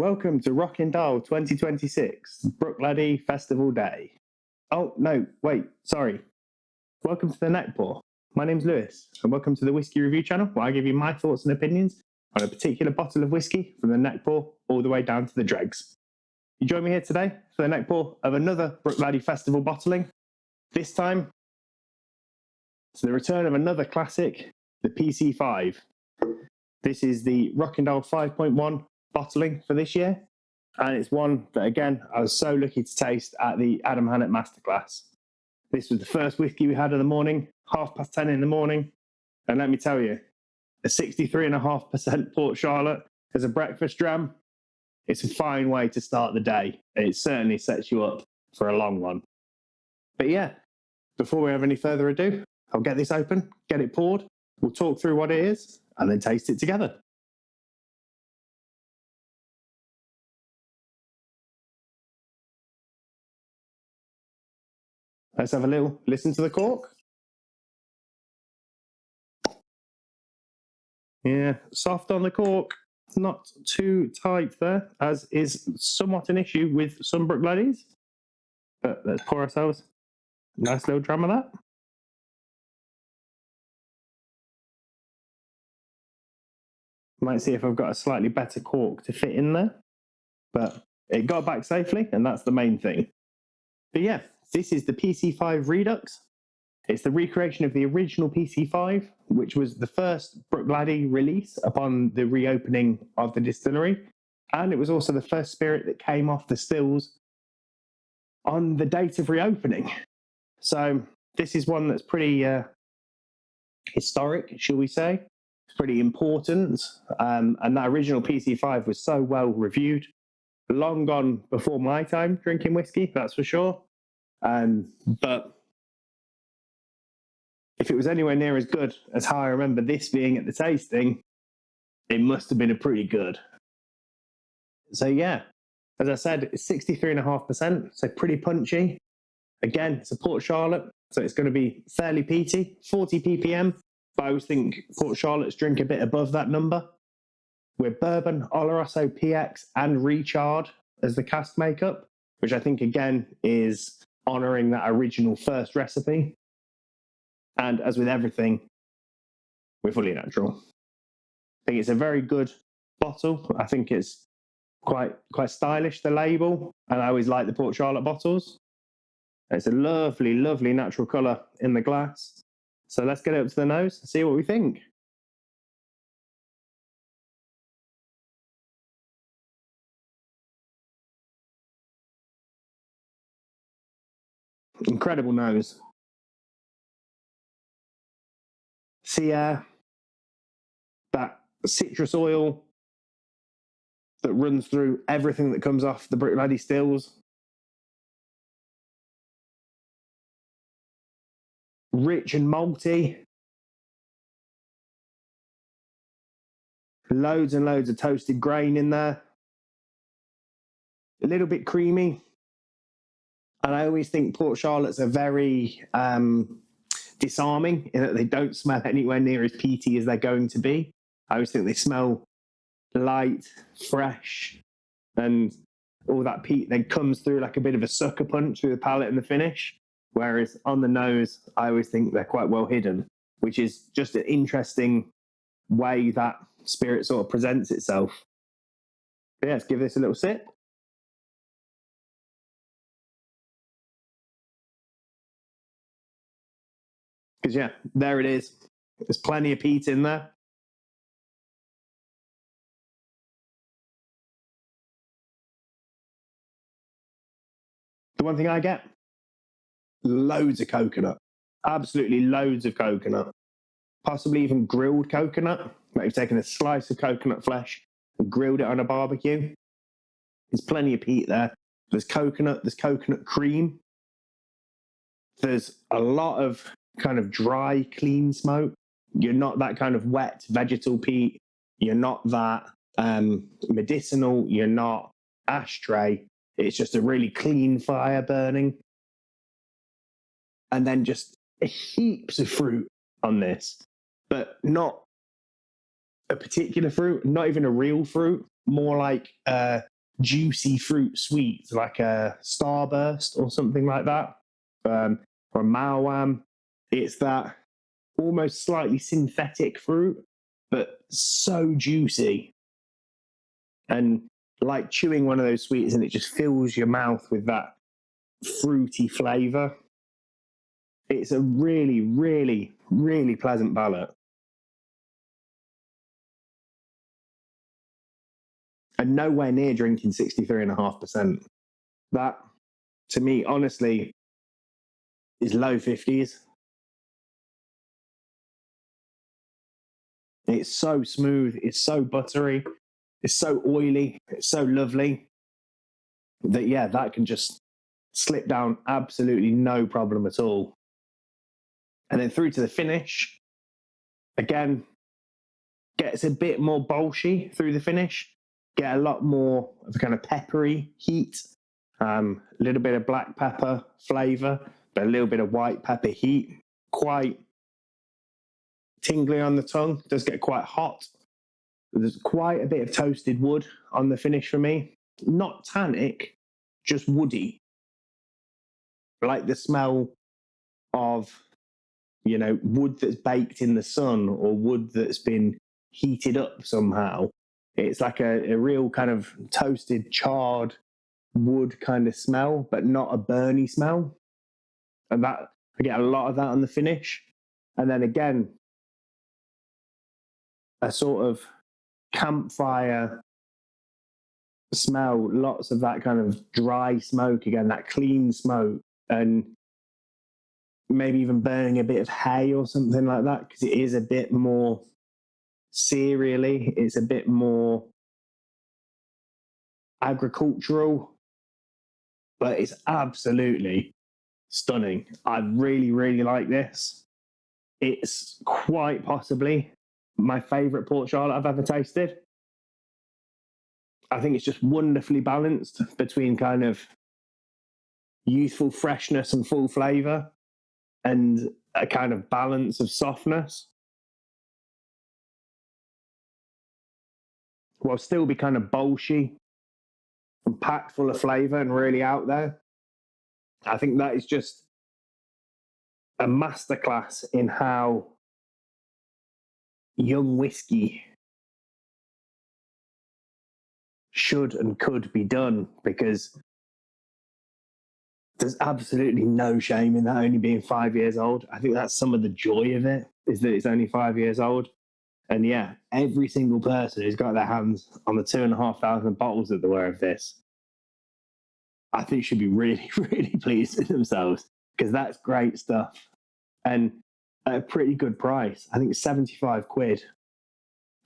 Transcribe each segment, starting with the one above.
Welcome to Rockndaal 2026, Bruichladdich Festival Day. Oh, no, wait, sorry. Welcome to the Neckpour. My name's Lewis, and welcome to the Whisky Review channel, where I give you my thoughts and opinions on a particular bottle of whiskey from the Neckpour all the way down to the Dregs. You join me here today for the Neckpour of another Bruichladdich Festival bottling. This time, it's the return of another classic, the PC5. This is the Rockndaal 5.1 bottling for this year, and it's one that, again, I was so lucky to taste at the Adam Hannett Masterclass. This was the first whiskey we had in the morning, 10:30 in the morning, and let me tell you, a 63.5% Port Charlotte as a breakfast dram, it's a fine way to start the day. It certainly sets you up for a long one. But yeah, before we have any further ado, I'll get this open, get it poured, we'll talk through what it is, and then taste it together. Let's have a little listen to the cork. Yeah, soft on the cork, not too tight there, as is somewhat an issue with some Bruichladdich. But let's pour ourselves a nice little dram of that. Might see if I've got a slightly better cork to fit in there, but it got back safely, and that's the main thing. But yeah, this is the PC5 Redux. It's the recreation of the original PC5, which was the first Bruichladdich release upon the reopening of the distillery. And it was also the first spirit that came off the stills on the date of reopening. So this is one that's pretty historic, shall we say. It's pretty important. And that original PC5 was so well reviewed. Long gone before my time drinking whiskey, that's for sure. But if it was anywhere near as good as how I remember this being at the tasting, it must have been a pretty good. So yeah, as I said, it's 63.5%, so pretty punchy. Again, it's a Port Charlotte, so it's going to be fairly peaty, 40 ppm, but I always think Port Charlottes drink a bit above that number. With bourbon, Oloroso, PX, and Recharred as the cask makeup, which I think, again, is honouring that original first recipe. And as with everything, we're fully natural. I think it's a very good bottle. I think it's quite stylish, the label, and I always like the Port Charlotte bottles. It's a lovely, lovely natural colour in the glass. So let's get it up to the nose and see what we think. Incredible nose. See that citrus oil that runs through everything that comes off the Bruichladdich stills. Rich and malty. Loads and loads of toasted grain in there. A little bit creamy. And I always think Port Charlottes are very disarming in that they don't smell anywhere near as peaty as they're going to be. I always think they smell light, fresh, and all that peat then comes through like a bit of a sucker punch through the palate and the finish. Whereas on the nose, I always think they're quite well hidden, which is just an interesting way that spirit sort of presents itself. But yeah, let's give this a little sip. Because yeah, there it is. There's plenty of peat in there. The one thing I get, loads of coconut. Absolutely loads of coconut. Possibly even grilled coconut. Like you've taken a slice of coconut flesh and grilled it on a barbecue. There's plenty of peat there. There's coconut cream. There's a lot of kind of dry, clean smoke. You're not that kind of wet vegetal peat. You're not that medicinal. You're not ashtray. It's just a really clean fire burning. And then just heaps of fruit on this, but not a particular fruit, not even a real fruit, more like juicy fruit sweet, like a Starburst or something like that, or a Mawam. It's that almost slightly synthetic fruit, but so juicy. And like chewing one of those sweets, and it just fills your mouth with that fruity flavour. It's a really, really, really pleasant palate. And nowhere near drinking 63.5%. That, to me, honestly, is low 50s. It's so smooth, it's so buttery, it's so oily, it's so lovely that, yeah, that can just slip down absolutely no problem at all. And then through to the finish, again, gets a bit more bolshy through the finish, get a lot more of a kind of peppery heat, a little bit of black pepper flavour, but a little bit of white pepper heat, quite tingly on the tongue, does get quite hot. There's quite a bit of toasted wood on the finish for me. Not tannic, just woody. Like the smell of, you know, wood that's baked in the sun or wood that's been heated up somehow. It's like a real kind of toasted, charred wood kind of smell, but not a burny smell. And that, I get a lot of that on the finish. And then again, a sort of campfire smell, lots of that kind of dry smoke, again, that clean smoke, and maybe even burning a bit of hay or something like that, because it is a bit more cereally, it's a bit more agricultural, but it's absolutely stunning. I really, really like this. It's quite possibly my favourite Port Charlotte I've ever tasted. I think it's just wonderfully balanced between kind of youthful freshness and full flavour and a kind of balance of softness, while still be kind of bolshy and packed full of flavour and really out there. I think that is just a masterclass in how young whiskey should and could be done, because there's absolutely no shame in that only being 5 years old. I think that's some of the joy of it, is that it's only 5 years old. And yeah, every single person who's got their hands on the 2,500 bottles that there were of this, I think should be really, really pleased with themselves, because that's great stuff. And at a pretty good price. I think it's 75 quid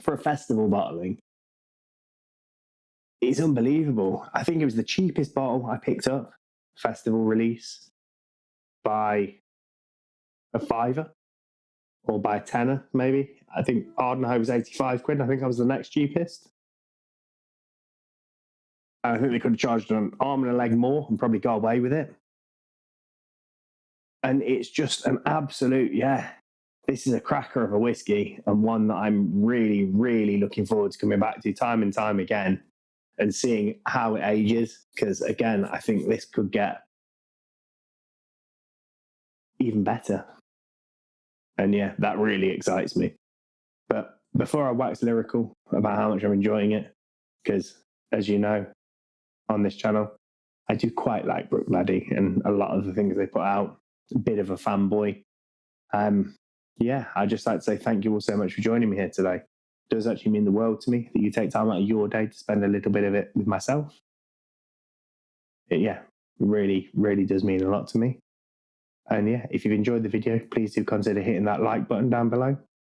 for a festival bottling. It's unbelievable. I think it was the cheapest bottle I picked up, festival release, by a fiver or by a tenner, maybe. I think Ardnahoe was 85 quid. I think I was the next cheapest. I think they could have charged an arm and a leg more and probably got away with it. And it's just an absolute, yeah, this is a cracker of a whiskey, and one that I'm really, really looking forward to coming back to time and time again and seeing how it ages. Because again, I think this could get even better. And yeah, that really excites me. But before I wax lyrical about how much I'm enjoying it, because as you know, on this channel, I do quite like Bruichladdich and a lot of the things they put out. A bit of a fanboy. Yeah, I'd just like to say thank you all so much for joining me here today. It does actually mean the world to me that you take time out of your day to spend a little bit of it with myself. Yeah, really, really does mean a lot to me. And yeah, if you've enjoyed the video, please do consider hitting that like button down below.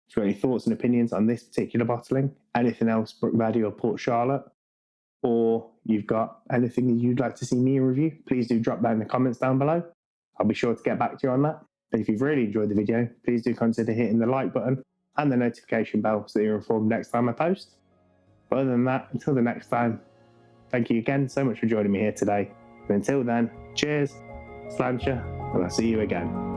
If you've got any thoughts and opinions on this particular bottling, anything else Bruichladdich or Port Charlotte, or you've got anything that you'd like to see me review, please do drop that in the comments down below. I'll be sure to get back to you on that. And if you've really enjoyed the video, please do consider hitting the like button and the notification bell so that you're informed next time I post. But other than that, until the next time, thank you again so much for joining me here today. And until then, cheers, sláinte, and I'll see you again.